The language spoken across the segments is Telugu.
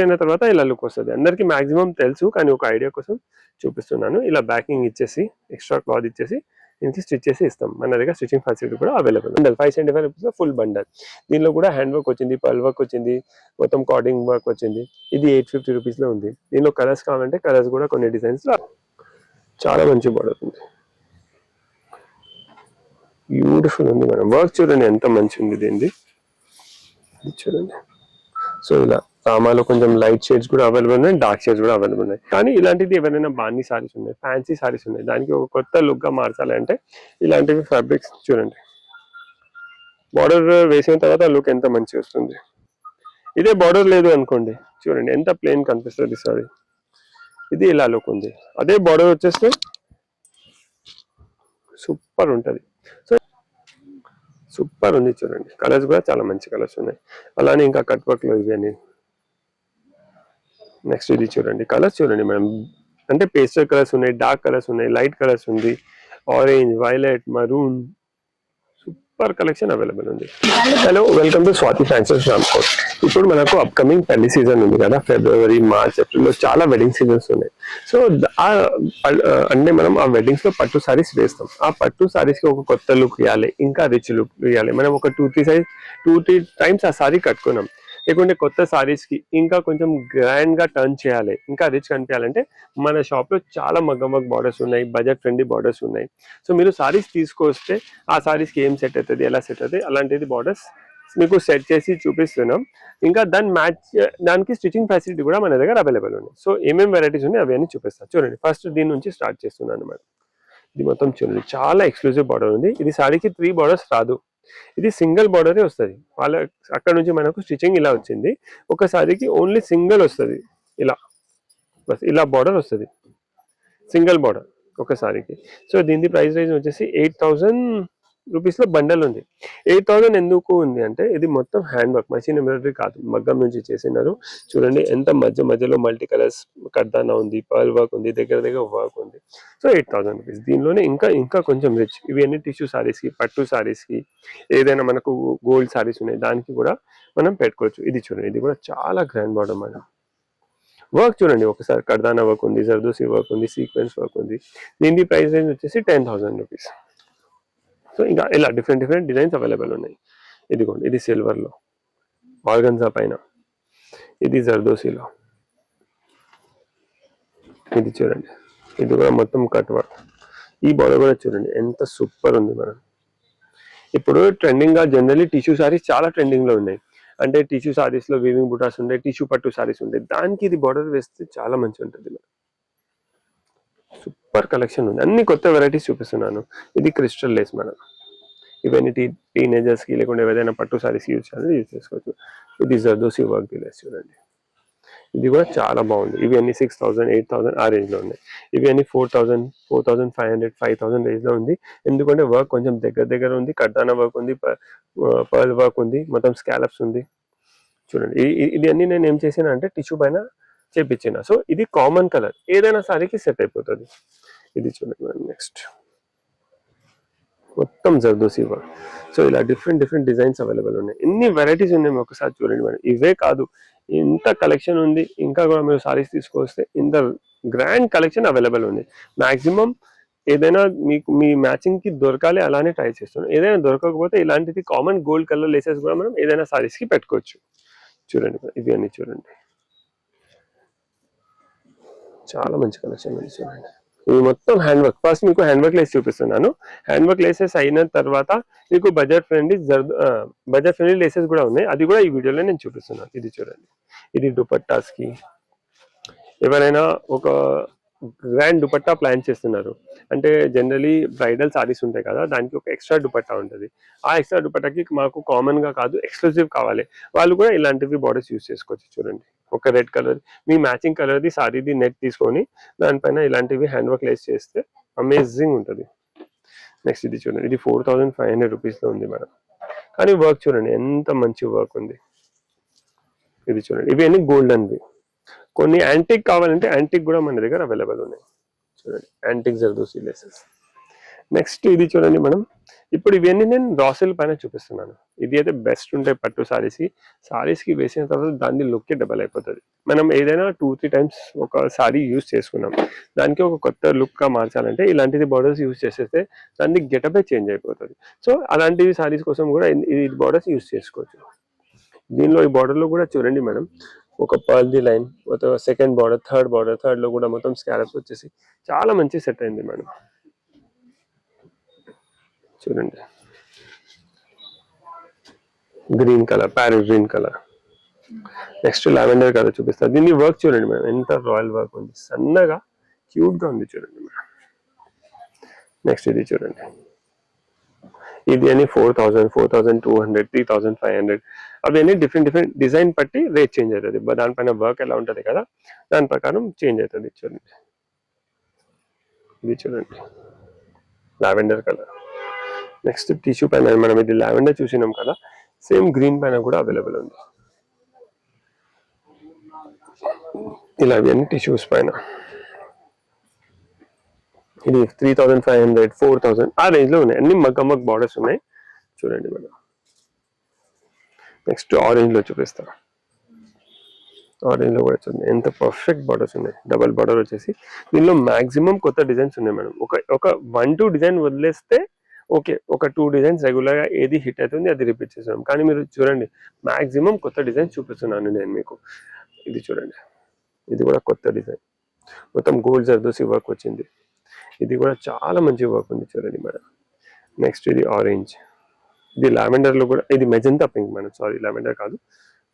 అయిన తర్వాత ఇలా లుక్ వస్తుంది. అందరికి మాక్సిమం తెలుసు, కానీ ఒక ఐడియా కోసం చూపిస్తున్నాను. ఇలా బ్యాకింగ్ ఇచ్చేసి ఎక్స్ట్రా క్లాత్ ఇచ్చేసి దీనికి స్టిచ్ చేసి ఇస్తాం. మన దగ్గర స్టిచ్చింగ్ ఫెసిలిటీ కూడా అవైలబుల్. 575 rupees full bundle. దీనిలో కూడా హ్యాండ్ వర్క్ వచ్చింది, పర్ల్ వర్క్ వచ్చింది, మొత్తం కార్డింగ్ వర్క్ వచ్చింది. ఇది 850 రూపీస్ లో ఉంది. దీనిలో కలర్స్ కావాలంటే కలర్స్ కూడా కొన్ని డిజైన్స్ లో చాలా మంచి బార్డర్ ఉంది, బ్యూటిఫుల్ ఉంది. మనం వర్క్ చూడండి ఎంత మంచి ఉంది దీనిది, చూడండి. సో ఇలా రామాలో కొంచెం లైట్ షేడ్స్ కూడా అవైలబుల్ ఉన్నాయి, డార్క్ షేడ్స్ కూడా అవైలబుల్ ఉన్నాయి. కానీ ఇలాంటిది ఎవరైనా బాండీ సారీస్ ఉన్నాయి, ఫ్యాన్సీ సారీస్ ఉన్నాయి, దానికి ఒక కొత్త లుక్ గా మార్చాలంటే ఇలాంటివి ఫ్యాబ్రిక్స్ చూడండి. బార్డర్ వేసిన తర్వాత లుక్ ఎంత మంచి వస్తుంది. ఇదే బార్డర్ లేదు అనుకోండి, చూడండి ఎంత ప్లెయిన్ కనిపిస్తుంది సారీ. ఇది ఇలా లుక్ ఉంది. అదే బార్డర్ వచ్చేస్తే సూపర్ ఉంటుంది. సో సూపర్ ఉంది చూడండి. కలర్స్ కూడా చాలా మంచి కలర్స్ ఉన్నాయి. అలానే ఇంకా కట్ వర్క్ లో ఇవి అని. నెక్స్ట్ ఇది చూడండి, కలర్స్ చూడండి మేడం. అంటే పేస్టల్ కలర్స్ ఉన్నాయి, డార్క్ కలర్స్ ఉన్నాయి, లైట్ కలర్స్ ఉంది, orange, violet, maroon, super collection available ఉంది. Hello, welcome to Swathi fancies Ramkote. ఇప్పుడు మనకు అప్కమింగ్ పెళ్లి సీజన్ ఉంది కదా, ఫిబ్రవరి, మార్చ్, ఏప్రిల్లో చాలా వెడ్డింగ్ సీజన్స్ ఉన్నాయి. సో అంటే మనం ఆ వెడ్డింగ్స్ లో పట్టు సారీస్ వేస్తాం. ఆ పట్టు సారీస్ కి ఒక కొత్త లుక్ ఇవ్వాలి, ఇంకా రిచ్ లుక్ ఇవ్వాలి. మనం ఒక 2-3 టైమ్స్ ఆ సారీ కట్టుకున్నాం. లేకుంటే కొత్త సారీస్ కి ఇంకా కొంచెం గ్రాండ్ గా టర్న్ చేయాలి, ఇంకా రిచ్ కనిపించాలంటే మన షాప్ లో చాలా మగ్గం వర్క్ బార్డర్స్ ఉన్నాయి, బడ్జెట్ ఫ్రెండ్లీ బార్డర్స్ ఉన్నాయి. సో మీరు సారీస్ తీసుకొస్తే ఆ సారీస్ కి ఏం సెట్ అవుతుంది, ఎలా సెట్ అవుతుంది, అలాంటిది బార్డర్స్ మీకు సెట్ చేసి చూపిస్తున్నాం. ఇంకా దానికి స్టిచ్చింగ్ ఫెసిలిటీ కూడా మన దగ్గర అవైలబుల్ ఉంది. సో ఏమేమి వెరైటీస్ ఉన్నాయి అవి అన్ని చూపిస్తాను. చూడండి, ఫస్ట్ దీని నుంచి స్టార్ట్ చేస్తున్నాను మేడం. ఇది మొత్తం చూడండి, చాలా ఎక్స్క్లూజివ్ బార్డర్ ఉంది. ఇది సారీకి 3 బార్డర్స్ రాదు, ఇది సింగిల్ బార్డరే వస్తుంది. వాళ్ళ అక్కడ నుంచి మనకు స్టిచ్చింగ్ ఇలా వచ్చింది. ఒక సారీకి ఓన్లీ సింగిల్ వస్తుంది, ఇలా బస్ ఇలా బార్డర్ వస్తుంది, సింగిల్ బార్డర్ ఒక సారీకి. సో దీని ప్రైస్ రేంజ్ వచ్చేసి 8000 రూపీస్ లో బండల్ ఉంది. 8000 ఎందుకు ఉంది అంటే ఇది మొత్తం హ్యాండ్ వర్క్, మషిన్ ఎంబ్రాయిడరీ కాదు, మగ్గం నుంచి చేసినారు. చూడండి ఎంత మధ్యలో మల్టీ కలర్స్ కర్దానా ఉంది, పర్ల్ వర్క్ ఉంది, దగ్గర వర్క్ ఉంది. So 8000 rupees. దీనిలోనే ఇంకా కొంచెం రిచ్, ఇవి అన్ని టిష్యూ సారీస్ కి, పట్టు సారీస్ కి, ఏదైనా మనకు గోల్డ్ సారీస్ ఉన్నాయి దానికి కూడా మనం పెట్టుకోవచ్చు. ఇది చూడండి, ఇది కూడా చాలా గ్రాండ్ బార్డర్ మేడం. వర్క్ చూడండి ఒకసారి, కర్దానా వర్క్ ఉంది, జర్దోసి వర్క్ ఉంది, సీక్వెన్స్ వర్క్ ఉంది. దీని ప్రైస్ రేంజ్ వచ్చేసి 10,000 రూపీస్. సో ఇంకా ఇలా డిఫరెంట్ డిజైన్స్ అవైలబుల్ ఉన్నాయి. ఇదిగోండి, ఇది సిల్వర్ లో, ఆర్గన్జా పైన, ఇది జర్దోసిలో, ఇది చూడండి, ఇది కూడా మొత్తం కట్ వర్క్. ఈ బార్డర్ కూడా చూడండి ఎంత సూపర్ ఉంది మేడం. ఇప్పుడు ట్రెండింగ్ గా జనరల్లీ టిష్యూ సారీస్ చాలా ట్రెండింగ్ లో ఉన్నాయి. అంటే టిష్యూ సారీస్ లో వీవింగ్ బుటాస్ ఉంటాయి, టిష్యూ పట్టు సారీస్ ఉంటాయి, దానికి ఇది బార్డర్ వేస్తే చాలా మంచి ఉంటుంది. సూపర్ కలెక్షన్ ఉంది, అన్ని కొత్త వెరైటీస్ చూపిస్తున్నాను. ఇది క్రిస్టల్ లేస్ మేడం. ఇవన్నీ టీనేజర్స్ కి లేకుంటే ఏదైనా పట్టు సారీస్ యూజ్ చేయాలి, యూజ్ చేసుకోవచ్చు. ఇది జర్దోసి వర్క్ లేస్ చూడండి, ఇది కూడా చాలా బాగుంది. ఇవి అన్ని 6000, 8000 ఆ రేంజ్ లో ఉన్నాయి. ఇవి అన్ని 4000, 4500, 5000 రేంజ్ లో ఉంది. ఎందుకంటే వర్క్ కొంచెం దగ్గర ఉంది, కర్దానా వర్క్ ఉంది, పర్ల్ వర్క్ ఉంది, మొత్తం స్కాలప్స్ ఉంది. చూడండి, ఇది అన్ని నేను ఏం చేసినా అంటే టిష్యూ పైన చేపించిన. సో ఇది కామన్ కలర్, ఏదైనా సారీకి సెట్ అయిపోతుంది. ఇది చూడండి మేడం. నెక్స్ట్ మొత్తం జర్దోసి వర్క్. సో ఇలా డిఫరెంట్ డిజైన్స్ అవైలబుల్ ఉన్నాయి. ఎన్ని వెరైటీస్ ఉన్నాయి ఒకసారి చూడండి మేడం. ఇవే కాదు, ఇంత కలెక్షన్ ఉంది. ఇంకా కూడా మీరు సారీస్ తీసుకొస్తే ఇంత గ్రాండ్ కలెక్షన్ అవైలబుల్ ఉంది. మాక్సిమం ఏదైనా మీకు మీ మ్యాచింగ్ కి దొరకాలి అలానే ట్రై చేస్తున్నాం. ఏదైనా దొరకకపోతే ఇలాంటిది కామన్ గోల్డ్ కలర్ లేసెస్ కూడా మనం ఏదైనా సారీస్ కి పెట్టుకోవచ్చు. చూడండి, ఇవి అన్ని చూడండి, చాలా మంచి కలెక్షన్ ఉంది. చూడండి, ఇది మొత్తం హ్యాండ్ వర్క్. ఫస్ట్ మీకు హ్యాండ్ వర్క్ లేస్ చూపిస్తున్నాను. హ్యాండ్ వర్క్ లేసెస్ అయిన తర్వాత మీకు బడ్జెట్ ఫ్రెండ్లీ లేసెస్ కూడా ఉన్నాయి, అది కూడా ఈ వీడియోలో నేను చూపిస్తున్నాను. ఇది చూడండి, ఇది దుపట్టాస్ కి ఎవరైనా ఒక గ్రాండ్ దుపట్టా ప్లాన్ చేస్తున్నారు అంటే జనరలీ బ్రైడల్ సారీస్ ఉంటాయి కదా, దానికి ఒక ఎక్స్ట్రా దుపట్టా ఉంటుంది. ఆ ఎక్స్ట్రా దుపట్టాకి మాకు కామన్ గా కాదు, ఎక్స్క్లూజివ్ కావాలి, వాళ్ళు కూడా ఇలాంటివి బార్డర్స్ యూజ్ చేసుకోవచ్చు. చూడండి, ఒక రెడ్ కలర్ మీ మ్యాచింగ్ కలర్ది సారీది నెట్ తీసుకొని దానిపైన ఇలాంటివి హ్యాండ్ వర్క్ లేస్ చేస్తే అమేజింగ్ ఉంటుంది. నెక్స్ట్ ఇది చూడండి, ఇది 4500 రూపీస్ లో ఉంది మేడం. కానీ వర్క్ చూడండి ఎంత మంచి వర్క్ ఉంది. ఇది చూడండి, ఇవి అన్ని గోల్డెన్వి. కొన్ని యాంటిక్ కావాలంటే యాంటిక్ కూడా మన దగ్గర అవైలబుల్ ఉన్నాయి. చూడండి, యాంటిక్ జర్దోసి లేసెస్. నెక్స్ట్ ఇది చూడండి మనం, ఇప్పుడు ఇవన్నీ నేను రాసిల్ పైన చూపిస్తున్నాను. ఇది అయితే బెస్ట్ ఉంటాయి పట్టు సారీస్కి వేసిన తర్వాత దాని లుక్కే డబల్ అయిపోతుంది. మనం ఏదైనా 2-3 టైమ్స్ ఒక సారీ యూజ్ చేసుకున్నాం, దానికి ఒక కొత్త లుక్గా మార్చాలంటే ఇలాంటిది బార్డర్స్ యూజ్ చేసేస్తే దానికి గెటపే చేంజ్ అయిపోతుంది. సో అలాంటివి సారీస్ కోసం కూడా ఈ బార్డర్స్ యూజ్ చేసుకోవచ్చు. దీనిలో ఈ బార్డర్లో కూడా చూడండి మేడం, ఒక పర్ల్ది లైన్, ఒక సెకండ్ బార్డర్, థర్డ్ లో కూడా మొత్తం స్కాలప్స్ వచ్చేసి చాలా మంచి సెట్ అయింది మేడం. చూడండి green colour, parrot green colour. Next lavender colour చూపిస్తారు. దీన్ని వర్క్ చూడండి మేడం, ఎంత రాయల్ వర్క్ ఉంది, సన్నగా క్యూట్ గా ఉంది చూడండి మేడం. నెక్స్ట్ ఇది చూడండి, ఇది అని 4000, 4200, 3500 అవన్నీ డిఫరెంట్ డిజైన్ బట్టి రేట్ చేంజ్ అవుతుంది. దానిపైన వర్క్ ఎలా ఉంటుంది కదా, దాని ప్రకారం చేంజ్ అవుతుంది. చూడండి ఇది చూడండి లావెండర్ కలర్. నెక్స్ట్ టిష్యూ పైన మనం ఇది లావెండర్ చూసినాం కదా, సేమ్ గ్రీన్ పైన కూడా అవైలబుల్ ఉంది. ఇలా ఇవన్నీ టిష్యూస్ పైన ఇది 3500, 4000 ఆ రేంజ్ లో ఉన్నాయి. అన్ని మగ్గ బార్డర్స్ ఉన్నాయి చూడండి మేడం. నెక్స్ట్ ఆరెంజ్ లో చూపిస్తా. ఆరెంజ్ లో కూడా చూడండి ఎంత పర్ఫెక్ట్ బార్డర్స్ ఉన్నాయి. డబల్ బార్డర్ వచ్చేసి దీనిలో మాక్సిమం కొత్త డిజైన్స్ ఉన్నాయి మేడం. ఒక 1-2 డిజైన్ వదిలేస్తే ఓకే, ఒక 2 డిజైన్స్ రెగ్యులర్ గా ఏది హిట్ అవుతుంది అది రిపీట్ చేస్తున్నాం. కానీ మీరు చూడండి మాక్సిమం కొత్త డిజైన్స్ చూపిస్తున్నాను నేను మీకు. ఇది చూడండి, ఇది కూడా కొత్త డిజైన్, మొత్తం గోల్డ్ జర్దోసి వర్క్ వచ్చింది. ఇది కూడా చాలా మంచి వర్క్ ఉంది చూడండి మేడం. నెక్స్ట్ ఇది ఆరెంజ్, ఇది లావెండర్ లో కూడా, ఇది magenta pink madam, sorry lavender కాదు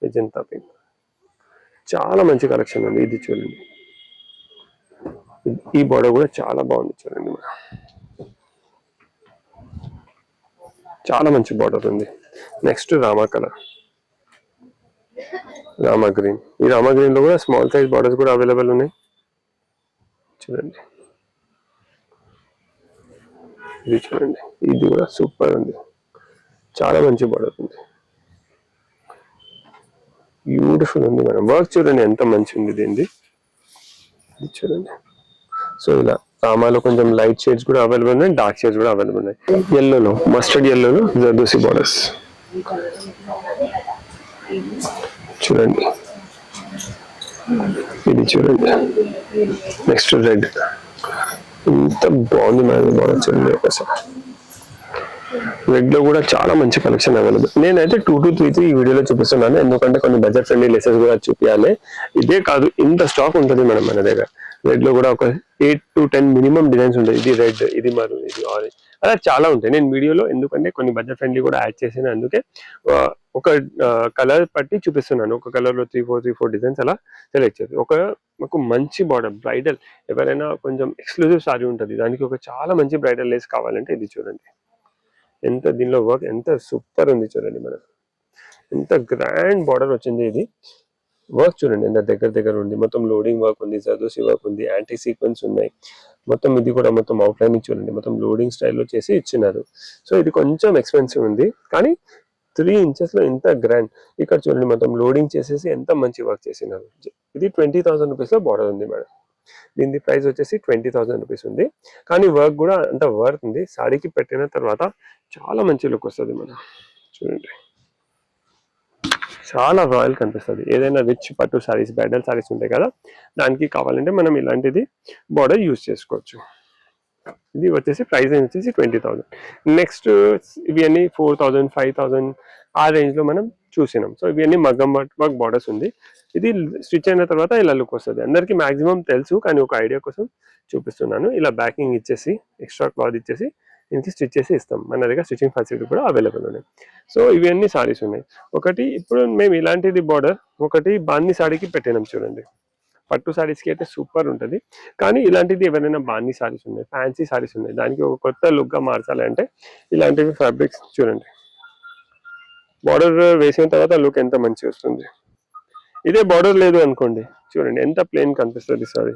మెజంతా పింక్. చాలా మంచి కలెక్షన్ ఉంది. ఇది చూడండి, ఈ బార్డర్ కూడా చాలా బాగుంది చూడండి మేడం, చాలా మంచి బార్డర్ ఉంది. Next Rama colour, Rama green. ఈ రామా గ్రీన్ లో కూడా స్మాల్ సైజ్ బార్డర్స్ కూడా అవైలబుల్ ఉన్నాయి చూడండి. ఇది చూడండి, ఇది కూడా సూపర్ ఉంది, చాలా మంచి బార్డర్ ఉంది, బ్యూటిఫుల్ ఉంది మేడం. వర్క్ చూడండి ఎంత మంచి ఉంది దీనిది. ఇది చూడండి. సో ఇలా రామాలో కొంచెం లైట్ షేడ్స్ కూడా అవైలబుల్ ఉన్నాయి, డార్క్ షేడ్స్ కూడా అవైలబుల్ ఉన్నాయి. ఎల్లోలో, మస్టర్డ్ ఎల్లోలో జర్దోసి బార్డర్స్ చూడండి. ఇది చూడండి. నెక్స్ట్ రెడ్, ఎంత బాగుంది మేడం బార్డర్ చూడండి ఒకసారి. రెడ్ లో కూడా చాలా మంచి కలెక్షన్ అవైలబుల్. నేనైతే 2 to 3 ఈ వీడియోలో చూపిస్తున్నాను, ఎందుకంటే కొన్ని బడ్జెట్ ఫ్రెండ్లీ లెసెస్ కూడా చూపించాలి. ఇదే కాదు, ఇంత స్టాక్ ఉంటుంది మేడం మన దగ్గర. రెడ్ లో కూడా ఒక 8 to 10 మినిమం డిజైన్స్ ఉంటాయి. ఇది రెడ్, ఇది మరూన్, ఇది ఆరెంజ్, అలా చాలా ఉంటాయి. నేను వీడియోలో ఎందుకంటే కొన్ని బడ్జెట్ ఫ్రెండ్లీ కూడా యాడ్ చేసాను, అందుకే ఒక కలర్ పట్టి చూపిస్తున్నాను. ఒక కలర్ లో 3-4 డిజైన్స్ అలా సెలెక్ట్ చేసి మాకు మంచి బార్డర్ బ్రైడల్, ఎవరైనా కొంచెం ఎక్స్క్లూజివ్ సారీ ఉంటుంది, దానికి ఒక చాలా మంచి బ్రైడల్ లేస్ కావాలంటే ఇది చూడండి. ఎంత దీనిలో వర్క్ ఎంత సూపర్ ఉంది చూడండి మేడం, ఎంత గ్రాండ్ బార్డర్ వచ్చింది. ఇది వర్క్ చూడండి ఎంత దగ్గర ఉంది, మొత్తం లోడింగ్ వర్క్ ఉంది, జర్దోసి వర్క్ ఉంది, యాంటీ సీక్వెన్స్ ఉన్నాయి మొత్తం. ఇది కూడా మొత్తం అవుట్లైన్ చూడండి, మొత్తం లోడింగ్ స్టైల్లో చేసి ఇచ్చినారు. సో ఇది కొంచెం ఎక్స్పెన్సివ్ ఉంది, కానీ 3 inches లో ఎంత గ్రాండ్. ఇక్కడ చూడండి మొత్తం లోడింగ్ చేసేసి ఎంత మంచి వర్క్ చేసినారు. ఇది 20,000 rupees లో బార్డర్ ఉంది మేడం. దీని ప్రైస్ వచ్చేసి 20,000 rupees ఉంది, కానీ వర్క్ కూడా అంత వర్క్ ఉంది. సారీకి పెట్టిన తర్వాత చాలా మంచి లుక్ వస్తుంది మేడం. చూడండి చాలా రాయల్ కనిపిస్తుంది. ఏదైనా రిచ్ పట్టు సారీస్, బ్రైడల్ సారీస్ ఉంటాయి కదా, దానికి కావాలంటే మనం ఇలాంటిది బార్డర్ యూజ్ చేసుకోవచ్చు. ఇది వచ్చేసి ప్రైస్ వచ్చేసి 20,000. నెక్స్ట్ ఇవన్నీ 4,000, 5,000 ఆ రేంజ్ లో మనం చూసినాం. సో ఇవన్నీ మగ్గం వర్క్ బార్డర్స్ ఉంది. ఇది స్టిచ్ అయిన తర్వాత ఇలా లుక్ వస్తుంది. అందరికి మాక్సిమం తెలుసు, కానీ ఒక ఐడియా కోసం చూపిస్తున్నాను. ఇలా బ్యాకింగ్ ఇచ్చేసి ఎక్స్ట్రా క్లాత్ ఇచ్చేసి దీనికి స్టిచ్ చేసి ఇస్తాం. మన దగ్గర స్టిచ్చింగ్ ఫెసిలిటీ కూడా అవైలబుల్ ఉన్నాయి. సో ఇవన్నీ సారీస్ ఉన్నాయి. ఒకటి ఇప్పుడు మేము ఇలాంటిది బార్డర్ ఒకటి బాందీ సారీకి పెట్టినాం చూడండి. పట్టు సారీస్కి అయితే సూపర్ ఉంటుంది, కానీ ఇలాంటిది ఎవరైనా బాందీ సారీస్ ఉన్నాయి, ఫ్యాన్సీ సారీస్ ఉన్నాయి, దానికి ఒక కొత్త లుక్గా మార్చాలి అంటే ఇలాంటివి ఫ్యాబ్రిక్స్ చూడండి. బార్డర్ వేసిన తర్వాత లుక్ ఎంత మంచిగా వస్తుంది. ఇదే బార్డర్ లేదు అనుకోండి, చూడండి ఎంత ప్లెయిన్ కనిపిస్తుంది సారీ.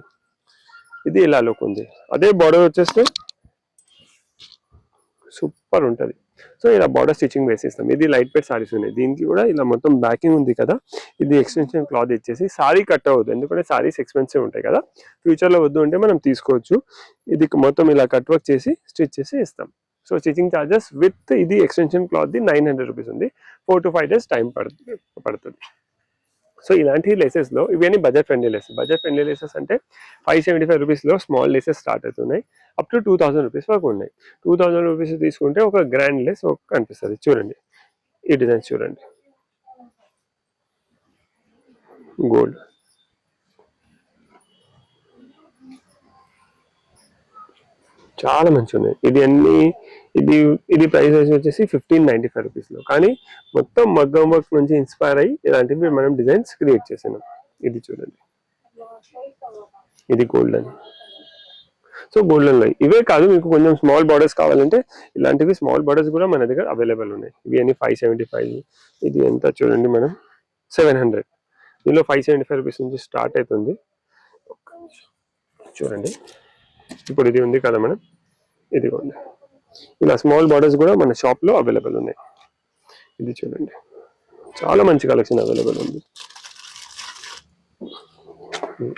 ఇది ఇలా లుక్ ఉంది. అదే బార్డర్ వచ్చేస్తే సూపర్ ఉంటుంది. సో ఇలా బార్డర్ స్టిచ్చింగ్ వేసిస్తాం. ఇది లైట్ వెయిట్ సారీస్ ఉన్నాయి, దీనికి కూడా ఇలా మొత్తం బ్యాకింగ్ ఉంది కదా, ఇది ఎక్స్టెన్షన్ క్లాత్ ఇచ్చేసి సారీ కట్ అవ్వదు, ఎందుకంటే సారీస్ ఎక్స్పెన్సివ్ ఉంటాయి కదా, ఫ్యూచర్లో వద్దు అంటే మనం తీసుకోవచ్చు. ఇది మొత్తం ఇలా కట్ వర్క్ చేసి స్టిచ్ చేసి ఇస్తాం. సో స్టిచింగ్ ఛార్జెస్ విత్ ఇది ఎక్స్టెన్షన్ క్లాత్ ది 900 రూపీస్ ఉంది. 4 to 5 days టైం పడుతుంది. సో ఇలాంటి లేసెస్లో ఇవన్నీ budget friendly laces. Budget friendly laces అంటే 575 రూపీస్లో స్మాల్ లేసెస్ స్టార్ట్ అవుతున్నాయి, అప్ టు 2000 రూపీస్ వరకు ఉన్నాయి. 2000 రూపీస్ తీసుకుంటే ఒక గ్రాండ్ లేస్ కనిపిస్తుంది. చూడండి ఈ డిజైన్స్ చూడండి, గోల్డ్ చాలా మంచి ఉన్నాయి. ఇది ప్రైస్ వచ్చేసి 1595 రూపీస్లో, కానీ మొత్తం మగ్గం వర్క్ నుంచి ఇన్స్పైర్ అయ్యి ఇలాంటివి మనం డిజైన్స్ క్రియేట్ చేసినాం. ఇది చూడండి, ఇది గోల్డెన్. సో గోల్డెన్లో ఇవే కాదు, మీకు కొంచెం స్మాల్ బార్డర్స్ కావాలంటే ఇలాంటివి స్మాల్ బార్డర్స్ కూడా మన దగ్గర అవైలబుల్ ఉన్నాయి. ఇవి అన్ని 575. ఇది ఎంత చూడండి మనం 700. దీనిలో 575 రూపీస్ నుంచి స్టార్ట్ అవుతుంది. చూడండి ఇప్పుడు ఇది ఉంది కదా మనం, ఇదిగోండి ఇలా స్మాల్ బార్డర్స్ కూడా మన షాప్లో అవైలబుల్ ఉన్నాయి. ఇది చూడండి చాలా మంచి కలెక్షన్ అవైలబుల్ ఉంది.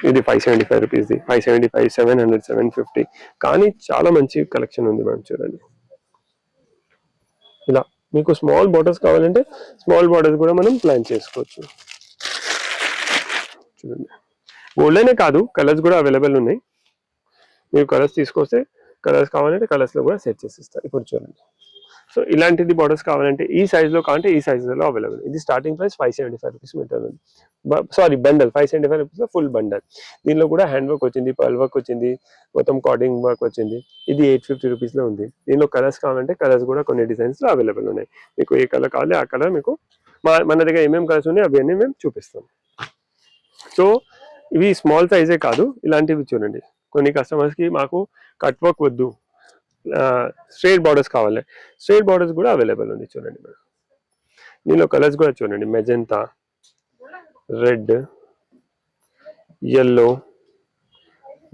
ఇది 575 రూపీస్ది, 575, 700, 750, కానీ చాలా మంచి కలెక్షన్ ఉంది మనం. చూడండి ఇలా మీకు స్మాల్ బార్డర్స్ కావాలంటే స్మాల్ బార్డర్స్ కూడా మనం ప్లాన్ చేసుకోవచ్చు. చూడండి గోల్డెనే కాదు, కలర్స్ కూడా అవైలబుల్ ఉన్నాయి. మీరు కలర్స్ తీసుకొస్తే కలర్స్ కావాలంటే కలర్స్లో కూడా సెట్ చేసి ఇస్తారు. ఇప్పుడు చూడండి, సో ఇలాంటిది బార్డర్స్ కావాలంటే ఈ సైజ్లో కావాలంటే ఈ సైజ్లో అవైలబుల్. ఇది స్టార్టింగ్ ప్రైస్ 575 రూపీస్ మీటర్ ఉంది. సారీ బండల్ 575 రూపీస్లో ఫుల్ బండల్. దీనిలో కూడా హ్యాండ్ వర్క్ వచ్చింది, పర్ల్ వర్క్ వచ్చింది, మొత్తం కార్డింగ్ వర్క్ వచ్చింది. ఇది 850 రూపీస్లో ఉంది. దీనిలో కలర్స్ కావాలంటే కలర్స్ కూడా కొన్ని డిజైన్స్లో అవైలబుల్ ఉన్నాయి. మీకు ఏ కలర్ కావాలి ఆ కలర్ మీకు మన దగ్గర ఏమేమి కలర్స్ ఉన్నాయి అవన్నీ మేము చూపిస్తాం. సో ఇవి స్మాల్ సైజే కాదు, ఇలాంటివి చూడండి. కొన్ని కస్టమర్స్కి మాకు కట్ వర్క్ వద్దు, స్ట్రైట్ బార్డర్స్ కావాలి, స్ట్రైట్ బార్డర్స్ కూడా అవైలబుల్ ఉంది. చూడండి మేడం, దీనిలో కలర్స్ కూడా చూడండి, మెజెంతా, రెడ్, ఎల్లో,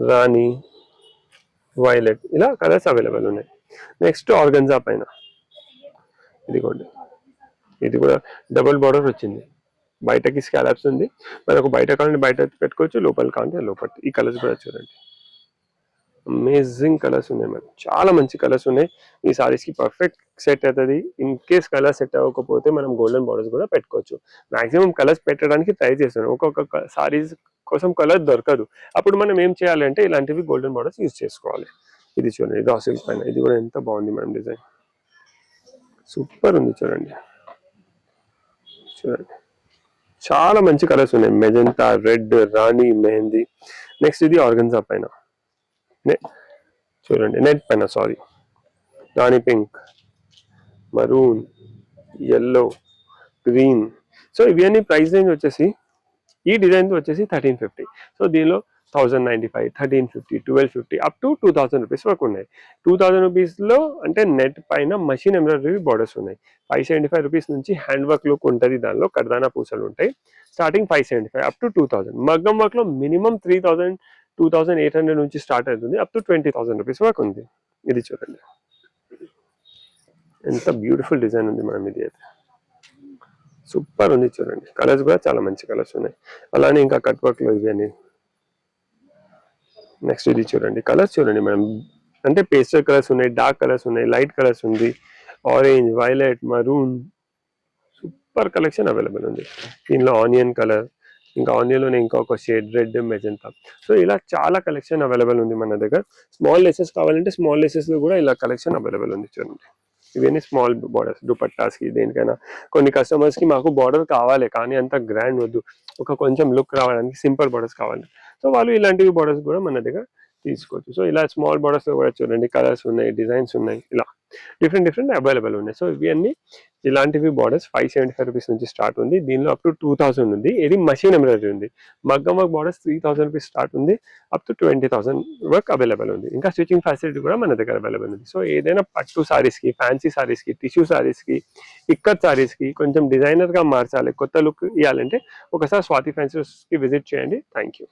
రాణి, వైలెట్, ఇలా కలర్స్ అవైలబుల్ ఉన్నాయి. నెక్స్ట్ ఆర్గన్జా పైన ఇదిగోండి, ఇది కూడా డబుల్ బార్డర్ వచ్చింది. బయటకి స్కాలప్స్ ఉంది, మనకు బయట కావాలంటే బయట పెట్టుకోవచ్చు, లోపల కావాలంటే లోపల. ఈ కలర్స్ కూడా చూడండి, అమేజింగ్ కలర్స్ ఉన్నాయి మేడం, చాలా మంచి కలర్స్ ఉన్నాయి. ఈ సారీస్కి పర్ఫెక్ట్ సెట్ అవుతుంది. ఇన్ కేస్ కలర్ సెట్ అవ్వకపోతే మనం గోల్డెన్ బార్డర్స్ కూడా పెట్టుకోవచ్చు. మాక్సిమం కలర్స్ పెట్టడానికి ట్రై చేస్తాను, ఒక్కొక్క సారీస్ కోసం కలర్ దొరకదు. అప్పుడు మనం ఏం చేయాలి అంటే ఇలాంటివి గోల్డెన్ బార్డర్స్ యూజ్ చేసుకోవాలి. ఇది చూడండి, రా సిల్క్ పైన, ఇది కూడా ఎంత బాగుంది మేడం డిజైన్, సూపర్ ఉంది. చూడండి చూడండి చాలా మంచి కలర్స్ ఉన్నాయి, magenta, red, rani, mehndi. Next ఇది ఆర్గన్జా పైన చూడండి, నెట్ పైన sari, rani pink, maroon, yellow, green. So ఇవన్నీ ప్రైస్ రేంజ్ వచ్చేసి ఈ డిజైన్ వచ్చేసి 1350. సో దీనిలో 1095, 1350, 1250 అప్ టు 2000 రూపీస్ వరకు ఉన్నాయి. 2000 రూపీస్లో అంటే నెట్ పైన మషిన్ ఎంబ్రాయిడరీ బార్డర్స్ ఉన్నాయి. 575 రూపీస్ నుంచి హ్యాండ్ వర్క్ లుక్ ఉంటుంది, దానిలో కర్దానా పూసలు ఉంటాయి. Starting 575 up to 2000. మగ్గం వర్క్లో మినిమం 3000, 2800 నుంచి స్టార్ట్ అవుతుంది, అప్ టు 20,000 రూపీస్ వరకు ఉంది. ఇది చూడండి ఎంత బ్యూటిఫుల్ డిజైన్ ఉంది మేడం, ఇది అయితే సూపర్ ఉంది. చూడండి కలర్స్ కూడా చాలా మంచి కలర్స్ ఉన్నాయి. అలానే ఇంకా కట్ వర్క్లో ఇవన్నీ. నెక్స్ట్ ఇది చూడండి, కలర్స్ చూడండి మేడం, అంటే పేస్టల్ కలర్స్ ఉన్నాయి, డార్క్ కలర్స్ ఉన్నాయి, లైట్ కలర్స్ ఉంది, orange, violet, maroon, super collection available ఉంది. దీనిలో ఆనియన్ కలర్, ఇంకా ఆనియన్లోనే ఇంకొక షేడ్ రెడ్, మెజెంతా. సో ఇలా చాలా కలెక్షన్ అవైలబుల్ ఉంది మన దగ్గర. స్మాల్ లెసెస్ కావాలంటే స్మాల్ లెసెస్లో కూడా ఇలా కలెక్షన్ అవైలబుల్ ఉంది. చూడండి ఇవన్నీ స్మాల్ బార్డర్స్, దుపట్టాస్కి, దేనికైనా. కొన్ని కస్టమర్స్కి మాకు బార్డర్ కావాలి కానీ అంత గ్రాండ్ వద్దు, ఒక కొంచెం లుక్ రావడానికి సింపుల్ బార్డర్స్ కావాలి, సో వాళ్ళు ఇలాంటివి బార్డర్స్ కూడా మన దగ్గర తీసుకోవచ్చు. సో ఇలా స్మాల్ బార్డర్స్లో కూడా చూడండి కలర్స్ ఉన్నాయి, డిజైన్స్ ఉన్నాయి, ఇలా డిఫరెంట్ అవైలబుల్ ఉన్నాయి. సో ఇవన్నీ ఇలాంటివి బార్డర్స్ 575 రూపీస్ నుంచి స్టార్ట్ ఉంది. దీనిలో అప్ టు 2000 ఉంది. ఇది మషిన్ ఎంబ్రాయిడరీ ఉంది. మగ్గం వర్క్ బార్డర్స్ 3000 రూపీస్ స్టార్ట్ ఉంది, అప్ టు 20,000 వర్క్ అవైలబుల్ ఉంది. ఇంకా స్టిచింగ్ ఫెసిలిటీ కూడా మన దగ్గర అవైలబుల్ ఉంది. సో ఏదైనా పట్టు సారీస్కి, ఫ్యాన్సీ సారీస్కి, టిష్యూ సారీస్కి, ఇక్కత్ సారీస్కి కొంచెం డిజైనర్గా మార్చాలి, కొత్త లుక్ ఇవ్వాలంటే ఒకసారి స్వాతి ఫ్యాన్సీస్కి విజిట్ చేయండి. Thank you.